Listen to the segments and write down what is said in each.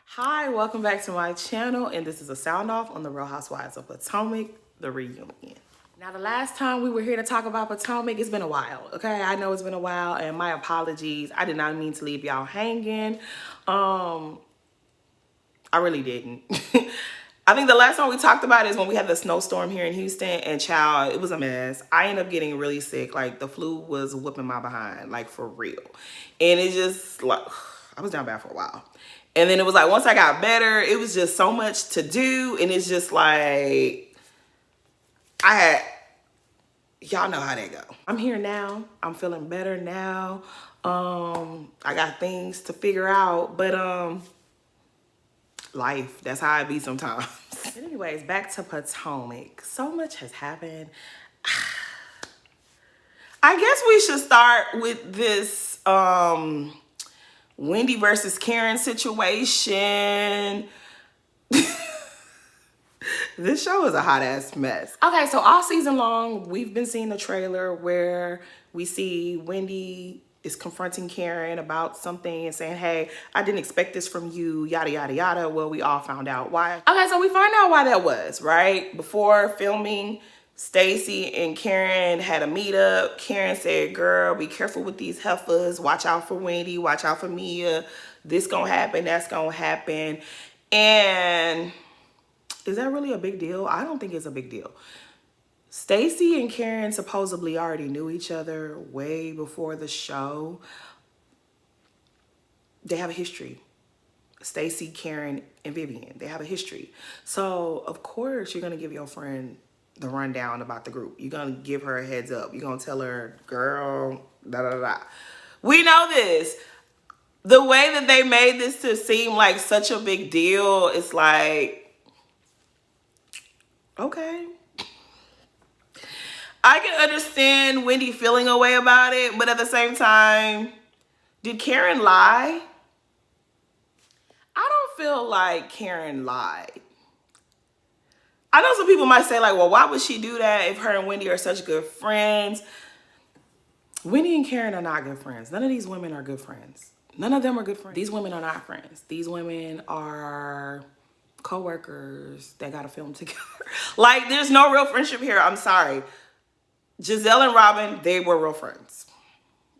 Hi, welcome back to my channel, and this is a sound off on the Real Housewives of Potomac, the reunion. Now, the last time we were here to talk about Potomac, it's been a while, okay? I know it's been a while, and my apologies. I did not mean to leave y'all hanging. I really didn't. I think the last time we talked about it is when we had the snowstorm here in Houston, and child, it was a mess. I ended up getting really sick. Like, the flu was whooping my behind, like, for real. And it just, like, I was down bad for a while. And then it was like, once I got better, it was just so much to do. And it's just like, y'all know how that go. I'm here now. I'm feeling better now. I got things to figure out, but life, that's how it be sometimes. But anyways, back to Potomac. So much has happened. I guess we should start with this Wendy versus Karen situation. This show is a hot ass mess. Okay, so all season long, we've been seeing the trailer where we see Wendy is confronting Karen about something and saying, hey, I didn't expect this from you, yada, yada, yada. Well, we all found out why. Okay, so we find out why that was, right? Before filming, Stacy and Karen had a meetup. Karen said, girl, be careful with these heifers. Watch out for Wendy. Watch out for Mia. This gonna happen. That's gonna happen. And is that really a big deal? I don't think it's a big deal. Stacy and Karen supposedly already knew each other way before the show. They have a history. Stacy, Karen, and Vivian. They have a history. So, of course, you're going to give your friend the rundown about the group. You're going to give her a heads up. You're going to tell her, girl, da da da. We know this. The way that they made this to seem like such a big deal, it's like, okay. I can understand Wendy feeling a way about it, but at the same time, did Karen lie? I don't feel like Karen lied. I know some people might say like, well, why would she do that if her and Wendy are such good friends? Wendy and Karen are not good friends. None of these women are good friends. None of them are good friends. These women are not friends. These women are co-workers that got to film together. Like, there's no real friendship here. I'm sorry. Giselle and Robin, they were real friends.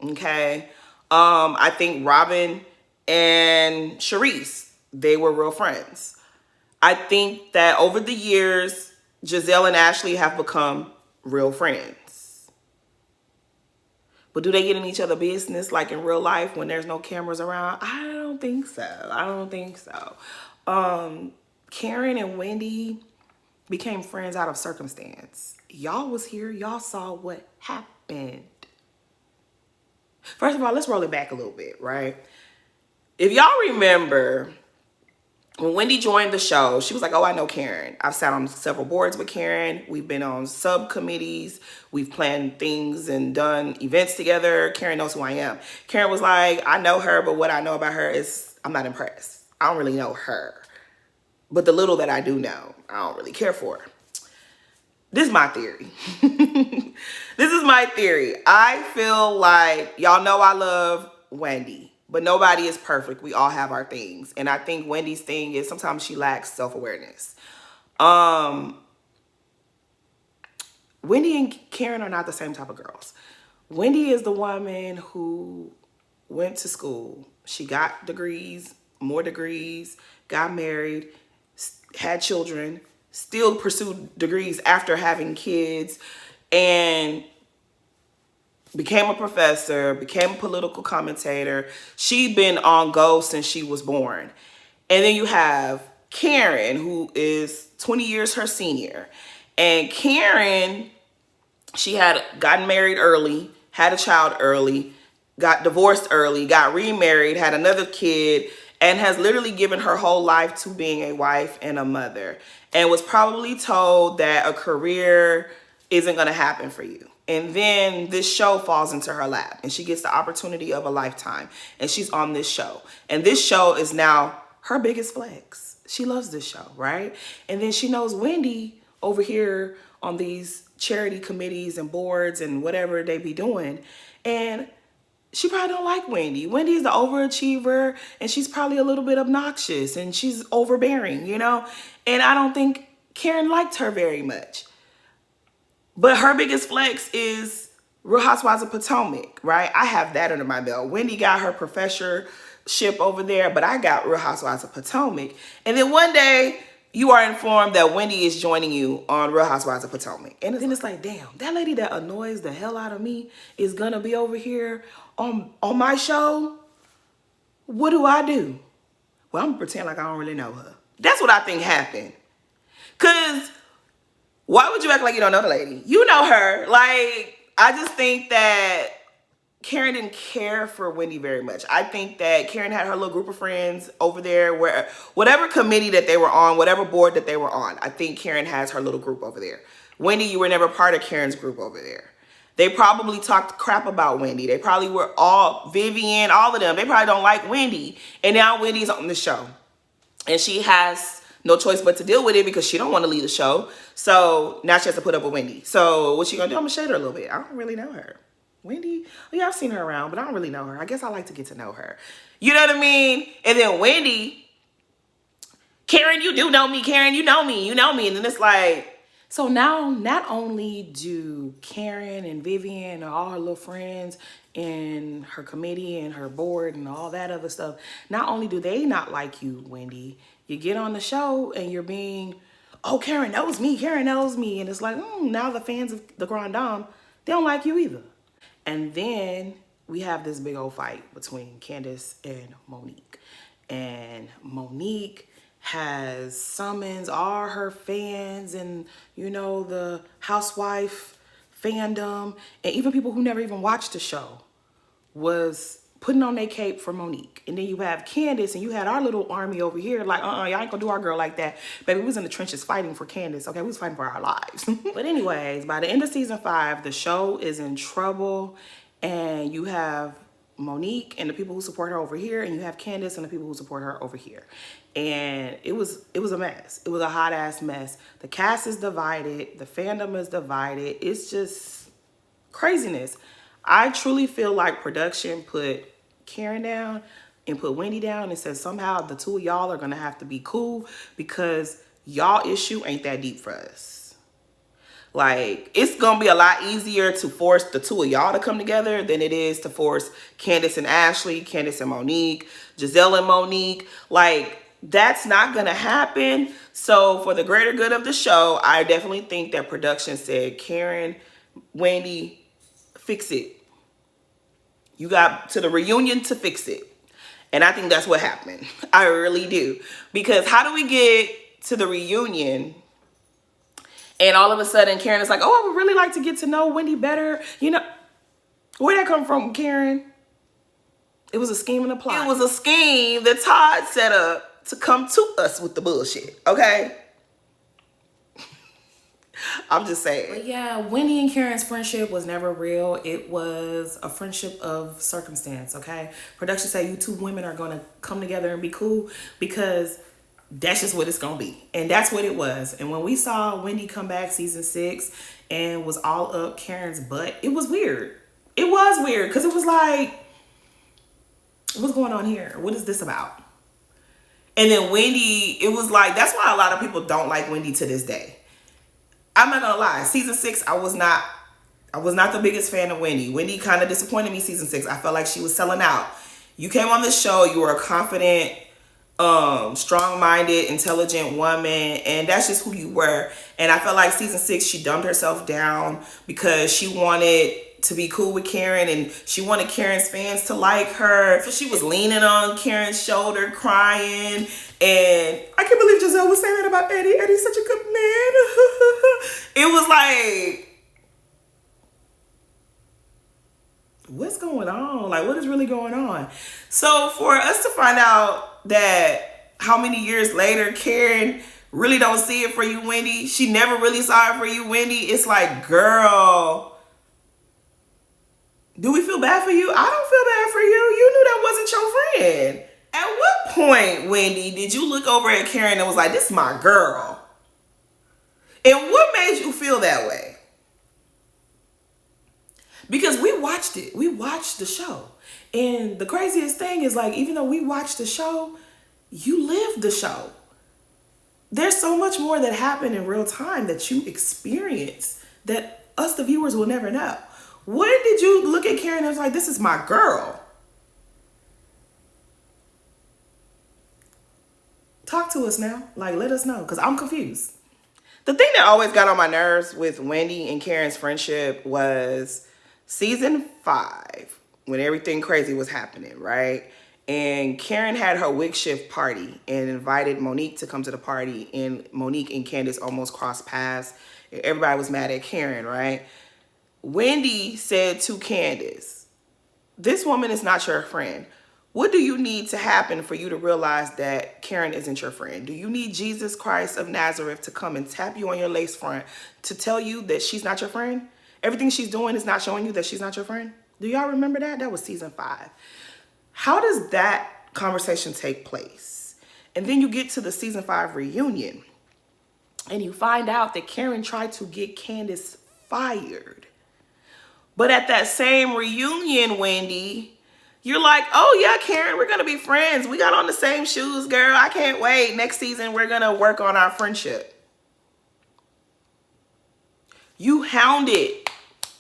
Okay. I think Robin and Charisse, they were real friends. I think that over the years, Giselle and Ashley have become real friends. But do they get in each other's business like in real life when there's no cameras around? I don't think so. I don't think so. Karen and Wendy became friends out of circumstance. Y'all was here. Y'all saw what happened. First of all, let's roll it back a little bit, right? If y'all remember, when Wendy joined the show, she was like, oh, I know Karen. I've sat on several boards with Karen. We've been on subcommittees. We've planned things and done events together. Karen knows who I am. Karen was like, I know her, but what I know about her is I'm not impressed. I don't really know her. But the little that I do know, I don't really care for her. This is my theory. This is my theory. I feel like, y'all know I love Wendy, but nobody is perfect. We all have our things. And I think Wendy's thing is sometimes she lacks self-awareness. Wendy and Karen are not the same type of girls. Wendy is the woman who went to school. She got degrees, more degrees, got married, had children, still pursued degrees after having kids, and became a professor, became a political commentator. She'd been on go since she was born. And then you have Karen, who is 20 years her senior. And Karen, she had gotten married early, had a child early, got divorced early, got remarried, had another kid, and has literally given her whole life to being a wife and a mother, and was probably told that a career isn't going to happen for you. And then this show falls into her lap and she gets the opportunity of a lifetime, and she's on this show. And this show is now her biggest flex. She loves this show, right? And then she knows Wendy over here on these charity committees and boards and whatever they be doing. And she probably don't like Wendy. Wendy's the overachiever, and she's probably a little bit obnoxious, and she's overbearing, you know? And I don't think Karen liked her very much. But her biggest flex is Real Housewives of Potomac, right? I have that under my belt. Wendy got her professorship over there, but I got Real Housewives of Potomac. And then one day, you are informed that Wendy is joining you on Real Housewives of Potomac. And then it's like, damn, that lady that annoys the hell out of me is gonna be over here on my show. What do I do? Well, I'm gonna pretend like I don't really know her. That's what I think happened. Cause why would you act like you don't know the lady? You know her. Like, I just think that Karen didn't care for Wendy very much. I think that Karen had her little group of friends over there where whatever committee that they were on, whatever board that they were on, I think Karen has her little group over there. Wendy, you were never part of Karen's group over there. They probably talked crap about Wendy. They probably were all, Vivian, all of them. They probably don't like Wendy. And now Wendy's on the show. And she has no choice but to deal with it because she don't want to leave the show. So now she has to put up with Wendy. So what's she gonna do? I'm gonna shade her a little bit. I don't really know her. Wendy, yeah, I've seen her around, but I don't really know her. I guess I like to get to know her. You know what I mean? And then Wendy, Karen, you do know me. Karen, you know me. You know me. And then it's like, so now not only do Karen and Vivian and all her little friends and her committee and her board and all that other stuff, not only do they not like you, Wendy, you get on the show and you're being, oh, Karen knows me. Karen knows me. And it's like, now the fans of the Grand Dame, they don't like you either. And then we have this big old fight between Candace and Monique. And Monique has summons all her fans and, you know, the housewife fandom and even people who never even watched the show was putting on their cape for Monique. And then you have Candace and you had our little army over here like, y'all ain't gonna do our girl like that. Baby, we was in the trenches fighting for Candace, okay? We was fighting for our lives. But anyways, by the end of season 5, the show is in trouble and you have Monique and the people who support her over here and you have Candace and the people who support her over here. And it was a mess. It was a hot ass mess. The cast is divided. The fandom is divided. It's just craziness. I truly feel like production put Karen down and put Wendy down and said somehow the two of y'all are going to have to be cool because y'all issue ain't that deep for us. Like, it's going to be a lot easier to force the two of y'all to come together than it is to force Candace and Ashley, Candace and Monique, Giselle and Monique. Like, that's not going to happen. So for the greater good of the show, I definitely think that production said, Karen, Wendy, fix it. You got to the reunion to fix it. And I think that's what happened. I really do. Because how do we get to the reunion and all of a sudden Karen is like, oh, I would really like to get to know Wendy better. You know, where'd that come from, Karen? It was a scheme and a plot. It was a scheme that Todd set up to come to us with the bullshit, okay? I'm just saying. But yeah, Wendy and Karen's friendship was never real. It was a friendship of circumstance, okay? Production said you two women are going to come together and be cool because that's just what it's going to be. And that's what it was. And when we saw Wendy come back season 6 and was all up Karen's butt, it was weird. It was weird because it was like, what's going on here? What is this about? And then Wendy, it was like, that's why a lot of people don't like Wendy to this day. I'm not gonna lie, season 6, I was not the biggest fan of Wendy. Wendy kind of disappointed me season 6. I felt like she was selling out. You came on this show, you were a confident, strong-minded, intelligent woman, and that's just who you were. And I felt like season 6, she dumbed herself down because she wanted to be cool with Karen and she wanted Karen's fans to like her. So she was leaning on Karen's shoulder, crying. And I can't believe Giselle was saying that about Eddie. Eddie's such a good man. It was like, what's going on? Like, what is really going on? So for us to find out that how many years later Karen really don't see it for you, Wendy. She never really saw it for you, Wendy. It's like, girl, do we feel bad for you? I don't feel bad for you. You knew that wasn't your friend. At what point, Wendy, did you look over at Karen and was like, this is my girl? And what made you feel that way? Because we watched it. We watched the show. And the craziest thing is, like, even though we watched the show, you lived the show. There's so much more that happened in real time that you experience that us, the viewers, will never know. When did you look at Karen and was like, this is my girl? Talk to us now. Like, let us know, because I'm confused. The thing that always got on my nerves with Wendy and Karen's friendship was season 5, when everything crazy was happening, right? And Karen had her wig shift party and invited Monique to come to the party, and Monique and Candace almost crossed paths. Everybody was mad at Karen, right? Wendy said to Candace, this woman is not your friend. What do you need to happen for you to realize that Karen isn't your friend? Do you need Jesus Christ of Nazareth to come and tap you on your lace front to tell you that she's not your friend? Everything she's doing is not showing you that she's not your friend? Do y'all remember that? That was season 5. How does that conversation take place? And then you get to the season 5 reunion and you find out that Karen tried to get Candace fired. But at that same reunion, Wendy, you're like, oh yeah, Karen, we're going to be friends. We got on the same shoes, girl. I can't wait. Next season, we're going to work on our friendship. You hounded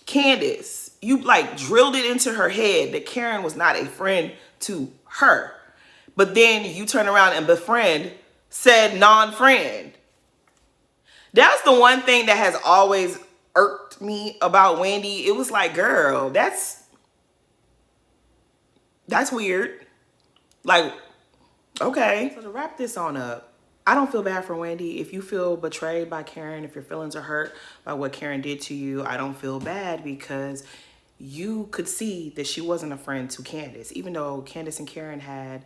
Candace. You like drilled it into her head that Karen was not a friend to her. But then you turn around and befriend said non-friend. That's the one thing that has always irked me about Wendy. It was like, girl, that's weird. Like, okay. So to wrap this on up, I don't feel bad for Wendy. If you feel betrayed by Karen, if your feelings are hurt by what Karen did to you, I don't feel bad, because you could see that she wasn't a friend to Candace. Even though Candace and Karen had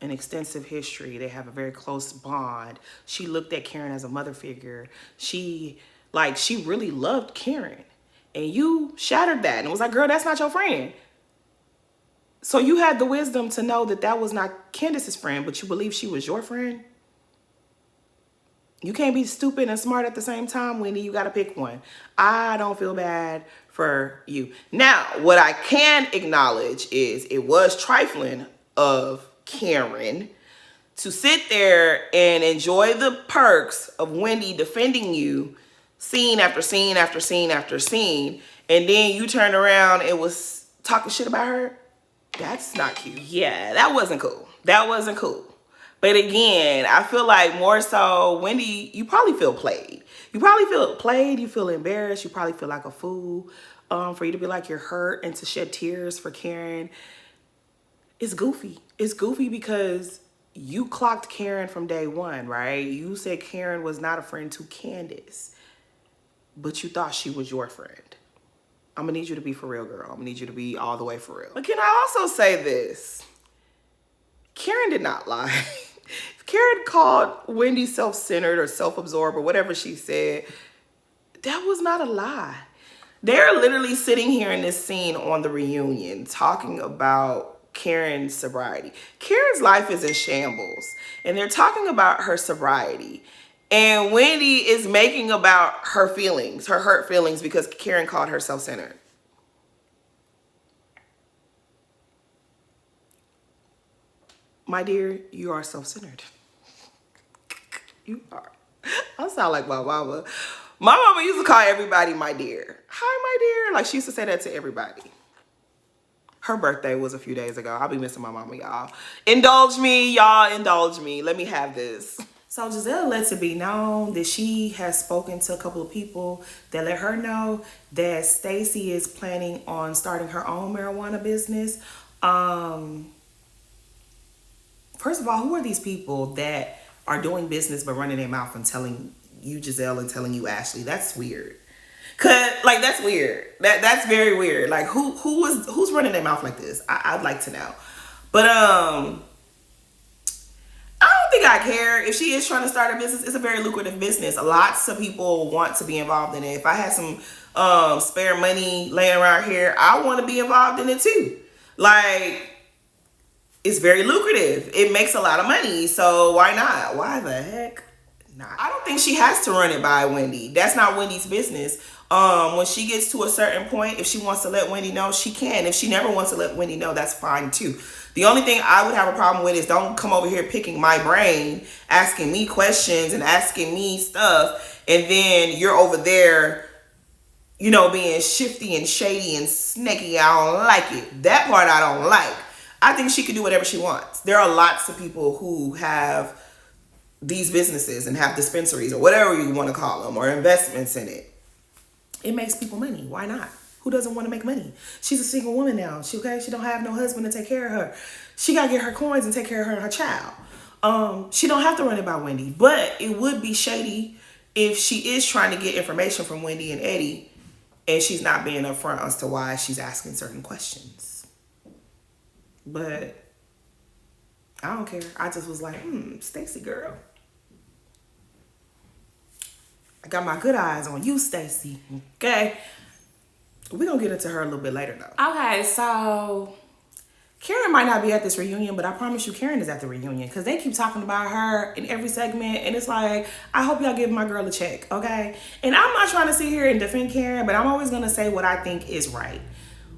an extensive history, they have a very close bond. She looked at Karen as a mother figure. She really loved Karen. And you shattered that and was like, girl, that's not your friend. So you had the wisdom to know that that was not Candace's friend, but you believe she was your friend? You can't be stupid and smart at the same time, Wendy. You got to pick one. I don't feel bad for you. Now, what I can acknowledge is it was trifling of Karen to sit there and enjoy the perks of Wendy defending you scene after scene after scene after scene, and then you turn around and was talking shit about her. That's not cute. Yeah, that wasn't cool. That wasn't cool. But again, I feel like more so, Wendy, you probably feel played. You probably feel played. You feel embarrassed. You probably feel like a fool for you to be like you're hurt and to shed tears for Karen. It's goofy. It's goofy because you clocked Karen from day one, right? You said Karen was not a friend to Candace, but you thought she was your friend. I'm going to need you to be for real, girl. I'm going to need you to be all the way for real. But can I also say this? Karen did not lie. Karen called Wendy self-centered or self-absorbed or whatever she said. That was not a lie. They're literally sitting here in this scene on the reunion talking about Karen's sobriety. Karen's life is in shambles, and they're talking about her sobriety. And Wendy is making about her feelings, her hurt feelings, because Karen called her self-centered. My dear, you are self-centered. You are. I sound like my mama. My mama used to call everybody my dear. Hi, my dear. Like, she used to say that to everybody. Her birthday was a few days ago. I'll be missing my mama, y'all. Indulge me, y'all. Indulge me. Let me have this. So Giselle lets it be known that she has spoken to a couple of people that let her know that Stacey is planning on starting her own marijuana business. First of all, who are these people that are doing business but running their mouth and telling you Giselle and telling you Ashley? That's weird. Cause like that's weird. That's very weird. Like who's running their mouth like this? I'd like to know. But I don't think I care if she is trying to start a business. It's a very lucrative business. Lots of people want to be involved in it. If I had some spare money laying around here, I want to be involved in it too. Like, it's very lucrative. It makes a lot of money. So why not? Why the heck not? I don't think she has to run it by Wendy. That's not Wendy's business. When she gets to a certain point, if she wants to let Wendy know, she can. If she never wants to let Wendy know, that's fine too. The only thing I would have a problem with is don't come over here picking my brain, asking me questions and asking me stuff, and then you're over there, you know, being shifty and shady and snaky. I don't like it. That part I don't like. I think she can do whatever she wants. There are lots of people who have these businesses and have dispensaries or whatever you want to call them, or investments in it. It makes people money. Why not? Who doesn't want to make money? She's a single woman now. She don't have no husband to take care of her. She got to get her coins and take care of her and her child. She don't have to run it by Wendy, but it would be shady if she is trying to get information from Wendy and Eddie and she's not being upfront as to why she's asking certain questions. But I don't care. I just was like, Stacey girl. I got my good eyes on you, Stacey. Okay. We're going to get into her a little bit later, though. Okay, so Karen might not be at this reunion, but I promise you Karen is at the reunion because they keep talking about her in every segment. And it's like, I hope y'all give my girl a check, okay? And I'm not trying to sit here and defend Karen, but I'm always going to say what I think is right.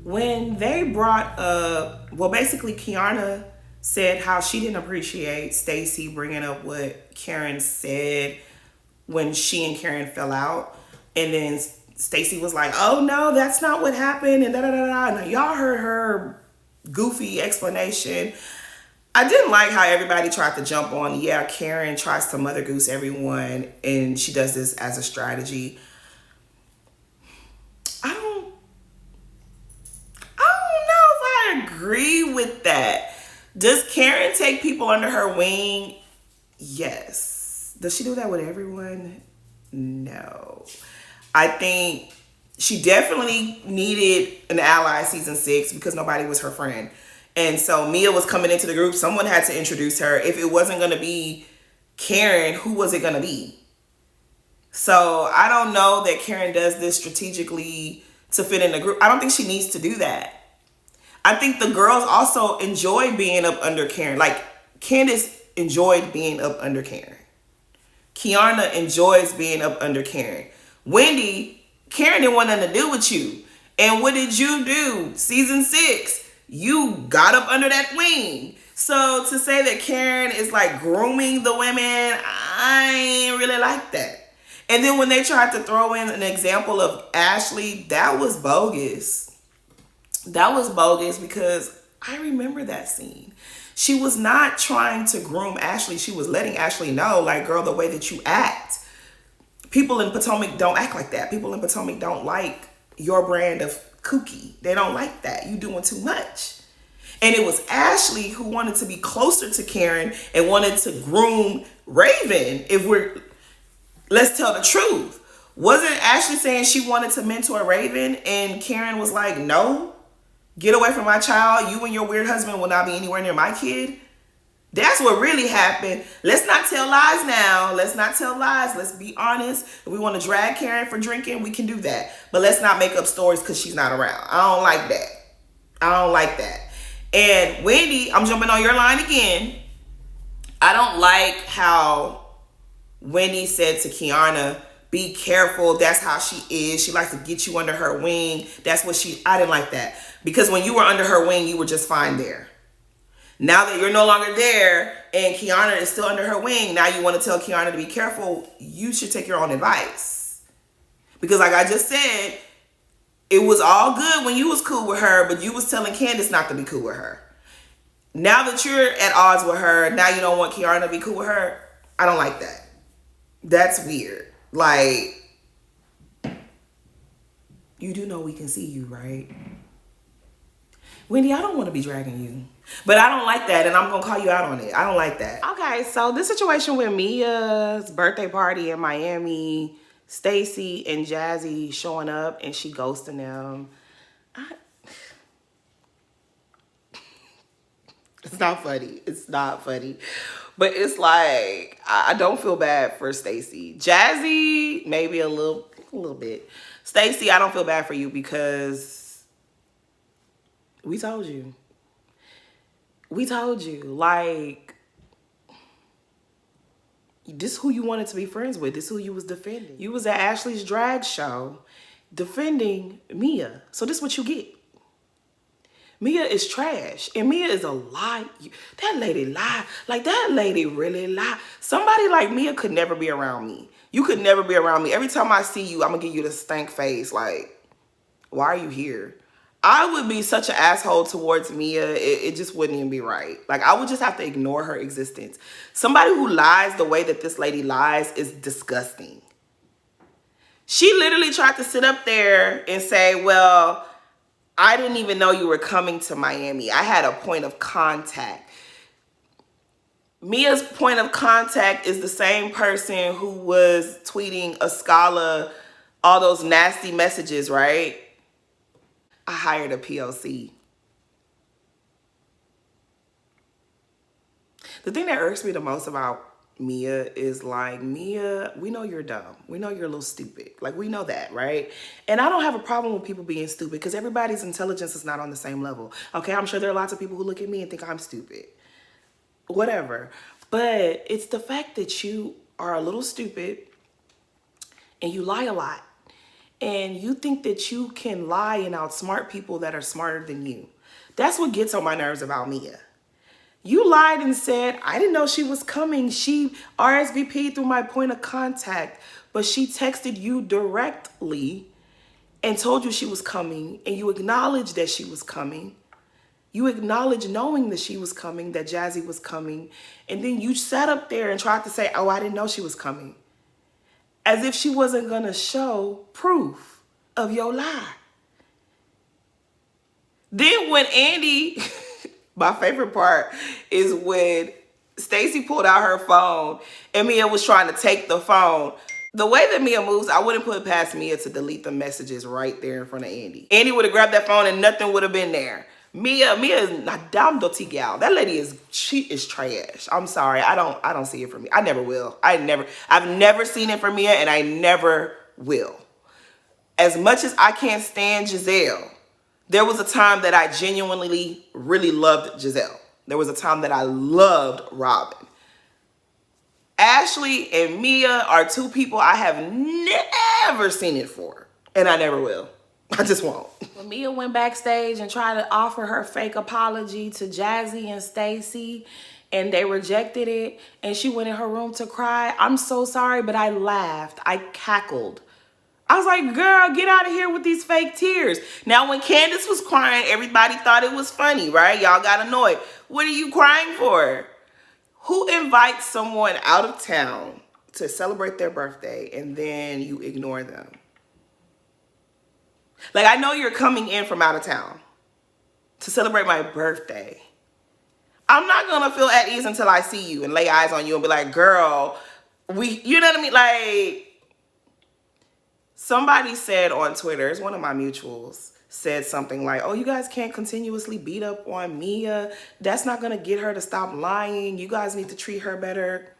When they brought up, well, basically Kiana said how she didn't appreciate Stacey bringing up what Karen said when she and Karen fell out. And then Stacey was like, oh no, that's not what happened. And da-da-da-da. Now y'all heard her goofy explanation. I didn't like how everybody tried to jump on, yeah, Karen tries to mother goose everyone and she does this as a strategy. I don't know if I agree with that. Does Karen take people under her wing? Yes. Does she do that with everyone? No. I think she definitely needed an ally season 6 because nobody was her friend. And so Mia was coming into the group. Someone had to introduce her. If it wasn't going to be Karen, who was it going to be? So I don't know that Karen does this strategically to fit in the group. I don't think she needs to do that. I think the girls also enjoy being up under Karen. Like Candace enjoyed being up under Karen. Kiana enjoys being up under Karen. Wendy, Karen didn't want nothing to do with you. And what did you do? Season 6, you got up under that wing. So to say that Karen is like grooming the women, I ain't really like that. And then when they tried to throw in an example of Ashley, that was bogus. That was bogus because I remember that scene. She was not trying to groom Ashley. She was letting Ashley know, like, girl, the way that you act. People in Potomac don't act like that. People in Potomac don't like your brand of kooky. They don't like that. You doing too much. And it was Ashley who wanted to be closer to Karen and wanted to groom Raven. Let's tell the truth. Wasn't Ashley saying she wanted to mentor Raven and Karen was like, no, get away from my child. You and your weird husband will not be anywhere near my kid. That's what really happened. Let's not tell lies now. Let's not tell lies. Let's be honest. If we want to drag Karen for drinking, we can do that. But let's not make up stories because she's not around. I don't like that. I don't like that. And Wendy, I'm jumping on your line again. I don't like how Wendy said to Kiana, be careful. That's how she is. She likes to get you under her wing. I didn't like that. Because when you were under her wing, you were just fine there. Now that you're no longer there and Kiana is still under her wing, now you want to tell Kiana to be careful. You should take your own advice. Because like I just said, it was all good when you was cool with her, but you was telling Candace not to be cool with her. Now that you're at odds with her, now you don't want Kiana to be cool with her. I don't like that. That's weird. Like, you do know we can see you, right? Wendy, I don't want to be dragging you. But I don't like that, and I'm going to call you out on it. I don't like that. Okay, so this situation with Mia's birthday party in Miami, Stacey and Jazzy showing up, and she ghosting them. It's not funny. It's not funny. But it's like, I don't feel bad for Stacey. Jazzy, maybe a little bit. Stacey, I don't feel bad for you because we told you. We told you, like, this is who you wanted to be friends with. This is who you was defending. You was at Ashley's drag show, defending Mia. So this is what you get. Mia is trash. And Mia is a lie. That lady lie. Like, that lady really lie. Somebody like Mia could never be around me. You could never be around me. Every time I see you, I'm going to give you the stank face. Like, why are you here? I would be such an asshole towards Mia. It just wouldn't even be right. Like, I would just have to ignore her existence. Somebody who lies the way that this lady lies is disgusting. She literally tried to sit up there and say, well, I didn't even know you were coming to Miami. I had a point of contact. Mia's point of contact is the same person who was tweeting a scholar all those nasty messages, right? I hired a POC. The thing that irks me the most about Mia is like, Mia, we know you're dumb. We know you're a little stupid. Like, we know that, right? And I don't have a problem with people being stupid because everybody's intelligence is not on the same level. Okay, I'm sure there are lots of people who look at me and think I'm stupid. Whatever. But it's the fact that you are a little stupid and you lie a lot. And you think that you can lie and outsmart people that are smarter than you. That's what gets on my nerves about Mia. You lied and said, I didn't know she was coming. She RSVP'd through my point of contact, but she texted you directly and told you she was coming, and you acknowledged that she was coming. You acknowledged knowing that she was coming, that Jazzy was coming, and then you sat up there and tried to say, oh, I didn't know she was coming. As if she wasn't gonna show proof of your lie. Then when Andy... My favorite part is when Stacey pulled out her phone and Mia was trying to take the phone. The way that Mia moves, I wouldn't put it past Mia to delete the messages right there in front of Andy. Andy would have grabbed that phone and nothing would have been there. Mia is not damn dirty gal. That lady she is trash. I'm sorry. I don't see it for me. I never will. I've never seen it for Mia and I never will. As much as I can't stand Giselle, there was a time that I genuinely really loved Giselle. There was a time that I loved Robin. Ashley and Mia are two people I have never seen it for. And I never will. I just won't. When Mia went backstage and tried to offer her fake apology to Jazzy and Stacey, and they rejected it, and she went in her room to cry, I'm so sorry, but I laughed. I cackled. I was like, girl, get out of here with these fake tears. Now, when Candace was crying, everybody thought it was funny, right? Y'all got annoyed. What are you crying for? Who invites someone out of town to celebrate their birthday and then you ignore them? Like, I know you're coming in from out of town to celebrate my birthday. I'm not going to feel at ease until I see you and lay eyes on you and be like, girl, you know what I mean? Like, somebody said on Twitter, it's one of my mutuals, said something like, oh, you guys can't continuously beat up on Mia. That's not going to get her to stop lying. You guys need to treat her better.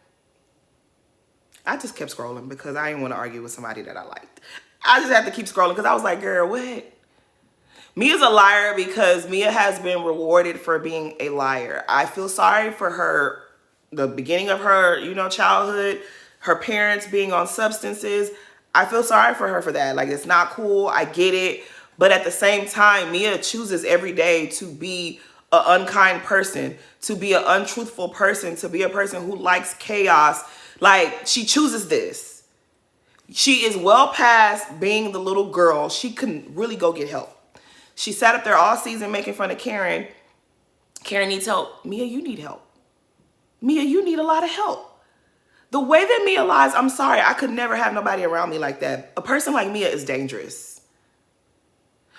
I just kept scrolling because I didn't want to argue with somebody that I liked. I just had to keep scrolling because I was like, girl, what? Mia's a liar because Mia has been rewarded for being a liar. I feel sorry for her, the beginning of her, childhood, her parents being on substances. I feel sorry for her for that. Like, it's not cool. I get it. But at the same time, Mia chooses every day to be an unkind person, to be an untruthful person, to be a person who likes chaos. Like, she chooses this. She is well past being the little girl. She can really go get help. She sat up there all season making fun of Karen. Karen needs help. Mia, you need help. Mia, you need a lot of help. The way that Mia lies, I'm sorry, I could never have nobody around me like that. A person like Mia is dangerous.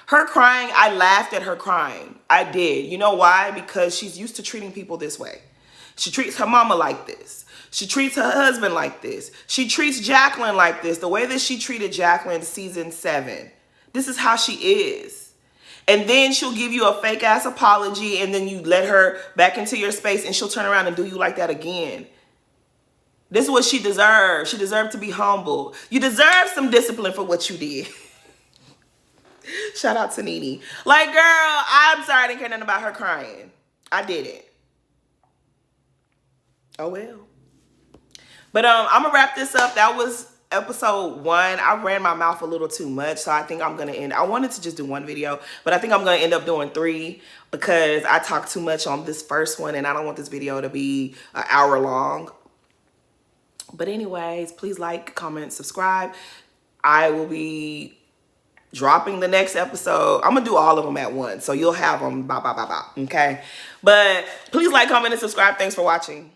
Her crying, I laughed at her crying. I did. You know why? Because she's used to treating people this way. She treats her mama like this. She treats her husband like this. She treats Jacqueline like this. The way that she treated Jacqueline season 7. This is how she is. And then she'll give you a fake ass apology and then you let her back into your space and she'll turn around and do you like that again. This is what she deserved. She deserved to be humble. You deserve some discipline for what you did. Shout out to Nene. Like, girl, I'm sorry I didn't care nothing about her crying. I didn't. Oh, well. But I'm going to wrap this up. That was episode 1, I ran my mouth a little too much, so I think I'm gonna end. I wanted to just do 1 video, but I think I'm gonna end up doing 3 because I talked too much on this first one, and I don't want this video to be an hour long. But anyways, please like, comment, subscribe. I will be dropping the next episode. I'm gonna do all of them at once, so you'll have them. Okay? But please like, comment, and subscribe. Thanks for watching.